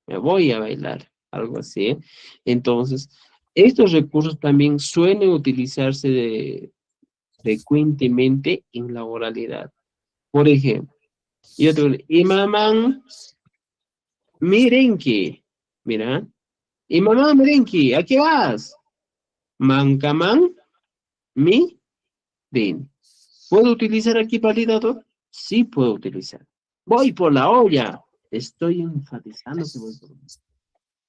Me voy a bailar, algo así, ¿eh? Entonces, estos recursos también suelen utilizarse frecuentemente en la oralidad. Por ejemplo, yo te digo, Imaman Mirenki, mira, Imaman Mirenki, ¿a qué vas? Mancaman mi rin. ¿Puedo utilizar aquí validador? Sí puedo utilizar. Voy por la olla. Estoy enfatizando que voy por la olla.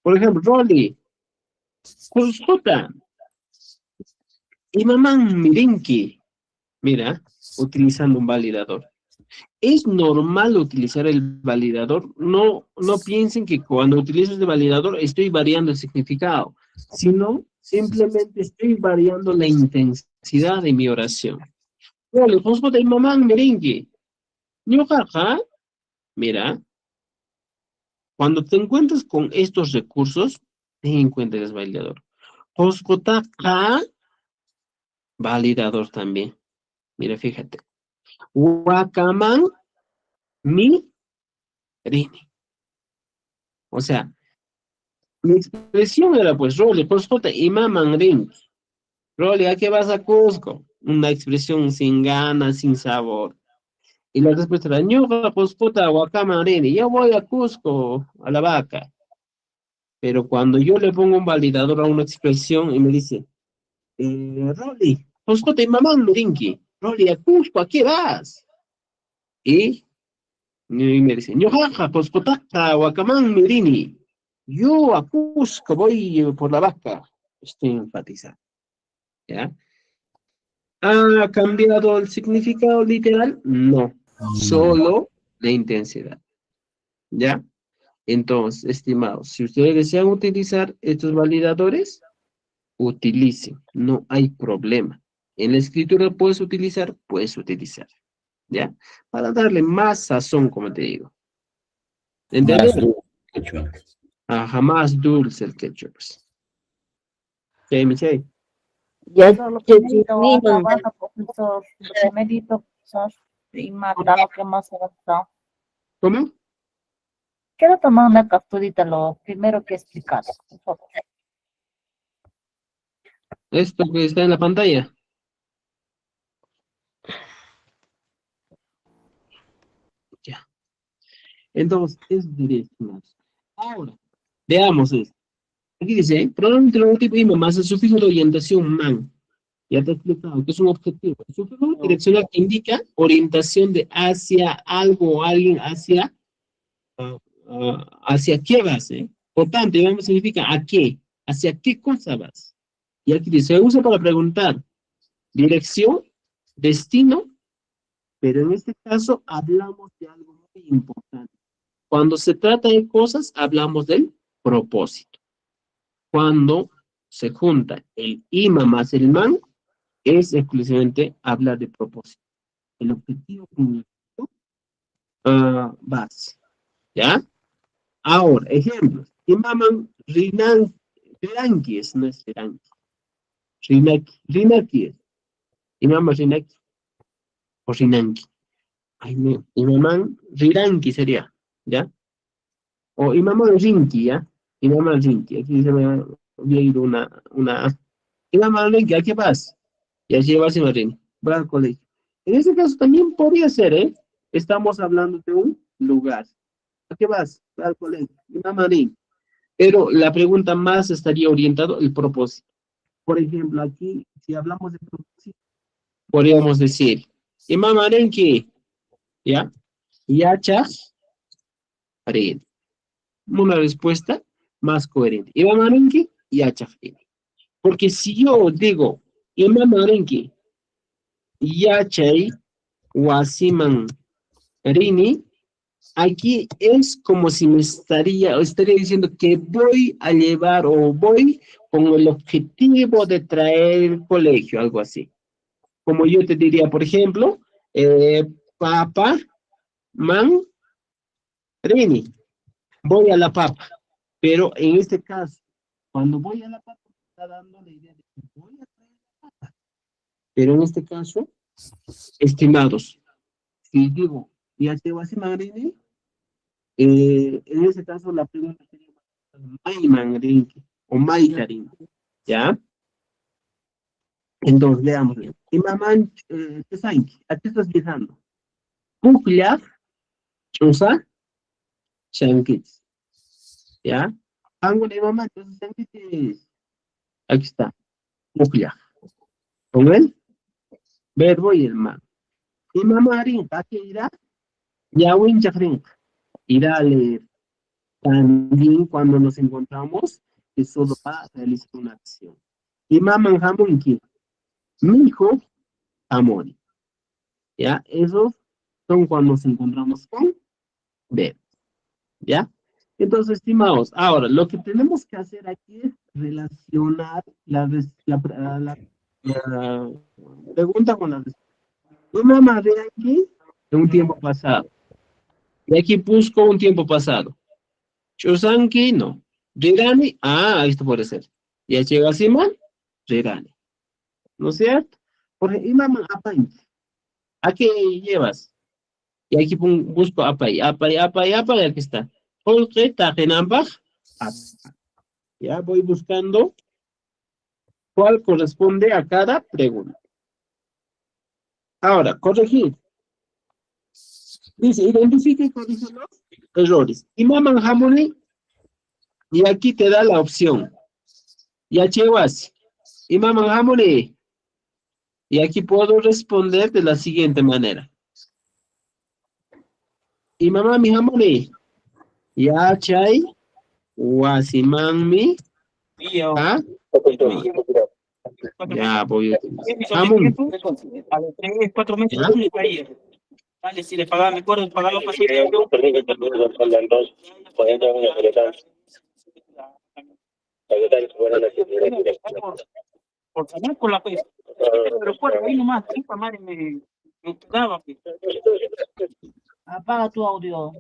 Por ejemplo, Rolly, Cuscota, Imaman Mirenki. Mira, utilizando un validador. Es normal utilizar el validador. No piensen que cuando utilizo este validador estoy variando el significado, sino simplemente estoy variando la intensidad de mi oración. Vale, de mamá merengue. Ñojaja, mira, cuando te encuentras con estos recursos, ten en cuenta que es validador. Joscotaja, validador también. Mira, fíjate. Huacaman, mi, rini. O sea, mi expresión era pues, Rolly, Joscota, y maman, rini. Rolly, ¿a qué vas a Cusco? Una expresión sin ganas, sin sabor. Y la respuesta era, ñoja, Joscota, Huacaman, rini. Yo voy a Cusco, a la vaca. Pero cuando yo le pongo un validador a una expresión y me dice, Rolly, Joscota, y mamán, rinqui. Rolly, a Cusco, ¿a qué vas? Y me dice, ñojaja, Joscota, Huacamán, mirini. Yo a Cusco voy por la vaca. Estoy enfatizando. ¿Ya? ¿Ha cambiado el significado literal? No, solo la intensidad. ¿Ya? Entonces, estimados, si ustedes desean utilizar estos validadores, utilicen, no hay problema. En la escritura puedes utilizar, ¿ya? Para darle más sazón, como te digo. ¿Entendés? Ajá, más dulce el ketchup. ¿Qué, Michelle? Ya, lo primerito, abajo, profesor. Lo primerito, profesor. Y mata lo que más avanzado. ¿Cómo? Quiero tomar una capturita, lo primero que he explicado, por favor. Esto que está en la pantalla. Ya. Entonces, es directo. Ahora, veamos esto. Aquí dice, pronombre interrogativo y más el sufijo de orientación man. Ya te he explicado que es un objetivo. El sufijo direccional indica orientación de hacia algo o alguien, hacia ¿Hacia qué vas? Por tanto, íbamos significa ¿a qué? ¿Hacia qué cosa vas? Y aquí dice, se usa para preguntar dirección, destino, pero en este caso hablamos de algo muy importante. Cuando se trata de cosas, hablamos del propósito. Cuando se junta el ima más el man, es exclusivamente hablar de propósito. El objetivo con el que vas. ¿Ya? Ahora, ejemplos. Imaman Rinanki es, no es Rinanki. Rinaki es. Imama Rinaki o Rinanki. Ay, no. Imaman Riranki sería. ¿Ya? O Imaman Rinki, ¿ya? Imaman Rinki. Aquí se me había ido una. Imaman Rinki, ¿a qué vas? Y así vas y Marín. Va al colegio. En ese caso también podría ser, ¿eh? Estamos hablando de un lugar. ¿A qué vas? Va al colegio. Imaman Marín. Pero la pregunta más estaría orientado el propósito. Por ejemplo, aquí, si hablamos de propósito, podríamos decir, Imam Arenki, ¿ya? Yacha, Farid. Una respuesta más coherente. Imam Arenki, Yacha, Farid. Porque si yo digo, Imam Arenki, Yachay, Wasiman, Rini, aquí es como si me estaría diciendo que voy a llevar o voy con el objetivo de traer el colegio, algo así. Como yo te diría, por ejemplo, papa, man, rini, voy a la papa. Pero en este caso, cuando voy a la papa, está dando la idea de que voy a traer la papa. Pero en este caso, estimados, si digo, ya te vas a rini, en ese caso la pregunta sería Maiman Rinki o Maikarin, ¿ya? Entonces, veamos. Imaman Tesanki, ¿a qué estás viajando? Pukliaf, Chusa, Shankits, ¿ya? Ango de mamá, entonces Shankits, aquí está, Pukliaf. Con el verbo y el man. Imamarin, ¿a qué irá? Yawin Chakrin, irá a leer. También cuando nos encontramos, es solo para realizar una acción. Imaman Hamunki, mi hijo, Amori. ¿Ya? Esos son cuando nos encontramos con verbos. ¿Ya? Entonces, estimados, ahora lo que tenemos que hacer aquí es relacionar la pregunta con la respuesta. Una madre aquí de un tiempo pasado. Y aquí busco un tiempo pasado. Chusanki, no. Rirani, esto puede ser. Ya llega Simón, Rirani. ¿No es cierto? Porque imam apay. ¿A qué llevas? Y aquí busco apay, aquí está. Porque tajenambaj, ya voy buscando cuál corresponde a cada pregunta. Ahora, corregir. Dice, identifique y corrige los errores. Imam Hamoni, y aquí te da la opción. Ya chewas. Imam Hamoni. Y aquí puedo responder de la siguiente manera. Imam Hamoni. Ya chay. Wasimami. ¿Ah? Ya voy a utilizar. Hamun. A los 3, 4 meses ¿Ya? me caía. Vale, si le pagaba, me acuerdo, pagaba para por salir con la pues. Pero por ahí nomás, chica madre me daba. Apaga tu audio.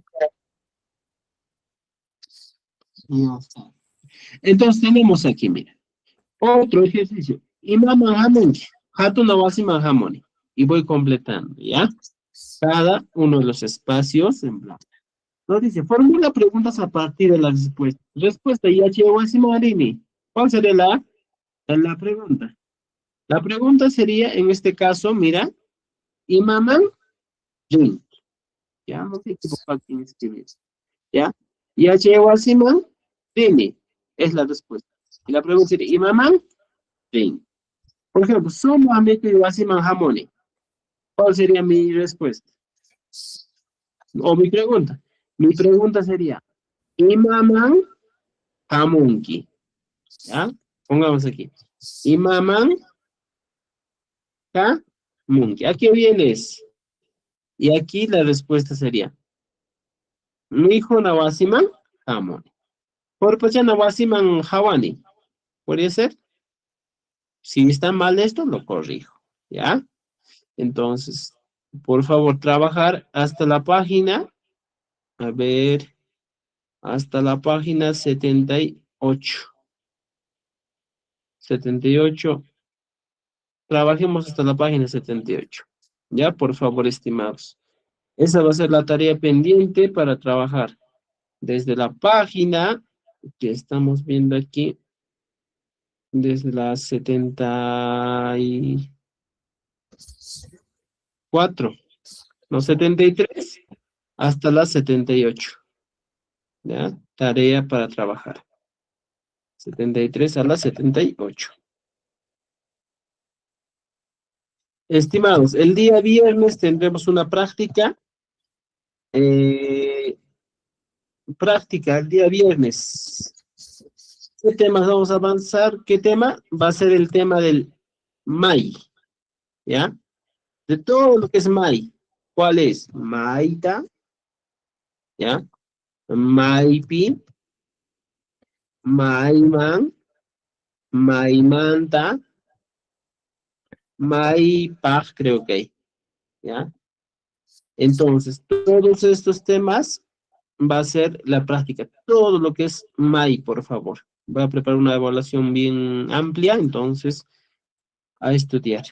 Ya está. Entonces tenemos aquí, mira, otro ejercicio. Imam Hamoni. Hatuna Wasima Hamoni. Y voy completando, ¿ya? Cada uno de los espacios en blanco. Nos dice, formula preguntas a partir de la respuesta. Respuesta, ya llegó a Simarini. ¿Cuál sería la pregunta? La pregunta sería, en este caso, mira, Imaman Rin. Ya, no se equivocó aquí en escribir. ¿Ya? Ya llegó a Simarini. Es la respuesta. Y la pregunta sería, Imaman Rin. Por ejemplo, somos amigos de Wasiman Hamoni. ¿Cuál sería mi respuesta? O mi pregunta. Mi pregunta sería, imaman hamunki. ¿Ya? Pongamos aquí. Imaman hamunki. ¿A qué vienes? Y aquí la respuesta sería, mi hijo nawasiman hamoni. Por pacha nawasiman hawani. ¿Podría ser? Si está mal esto, lo corrijo. ¿Ya? Entonces, por favor, trabajar hasta la página. A ver, hasta la página 78. 78. Trabajemos hasta la página 78. Ya, por favor, estimados. Esa va a ser la tarea pendiente para trabajar desde la página que estamos viendo aquí, desde la 74, no, 73, hasta la 78. ¿Ya? Tarea para trabajar. 73 a la 78. Estimados, el día viernes tendremos una práctica. Práctica el día viernes. ¿Qué temas vamos a avanzar? ¿Qué tema? Va a ser el tema del MAI. ¿Ya? De todo lo que es MAI. ¿Cuál es? Maita. ¿Ya? Maipi. Maiman. Maimanta. Maipaj, creo que hay. ¿Ya? Entonces, todos estos temas va a ser la práctica. Todo lo que es MAI, por favor. Voy a preparar una evaluación bien amplia, entonces, a estudiar.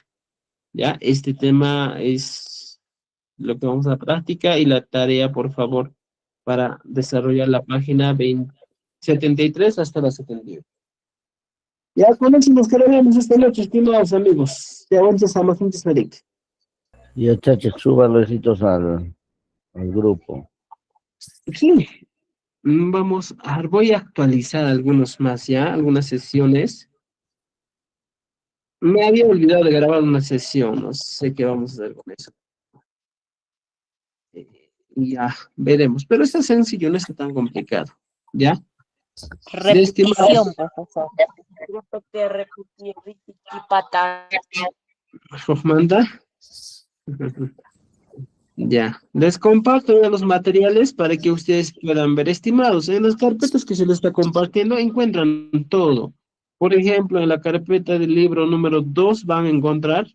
¿Ya? Este tema es lo que vamos a practicar y la tarea, por favor, para desarrollar la página 73 hasta la 78. Ya con eso nos quedaremos esta noche, estimados amigos. Ya vamos a más juntos, Eric. Y el chache, suba los hitos al grupo. Sí. Vamos a ver, voy a actualizar algunos más ya, algunas sesiones. Me había olvidado de grabar una sesión, no sé qué vamos a hacer con eso. Ya, veremos, pero está sencillo, no está tan complicado, ¿ya? Repetición, profesor. Repetir, pata. Manda. Ya, les comparto ya los materiales para que ustedes puedan ver. Estimados, en las carpetas que se les está compartiendo encuentran todo. Por ejemplo, en la carpeta del libro número 2 van a encontrar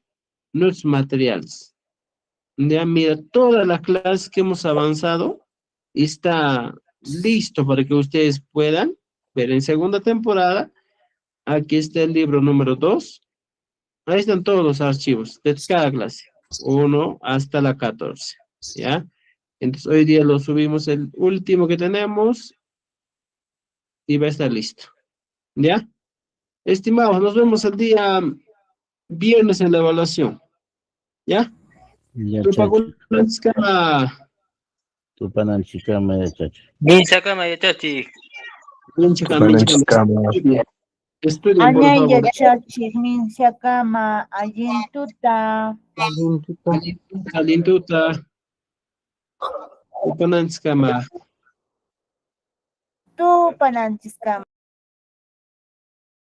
los materiales. Ya, mira, todas las clases que hemos avanzado está listo para que ustedes puedan ver en segunda temporada. Aquí está el libro número 2. Ahí están todos los archivos de cada clase, 1 hasta la 14. ¿Ya? Entonces hoy día lo subimos el último que tenemos y va a estar listo. ¿Ya? Estimados, nos vemos el día viernes en la evaluación. ¿Ya? Ya, Tu chache. Tu pananchicama de chache. Bien, sácame de chachi. Estudien, por Aña favor. yachachi minsiakama allintuta. Alintuta. Upananskama. Tu pananchiskama.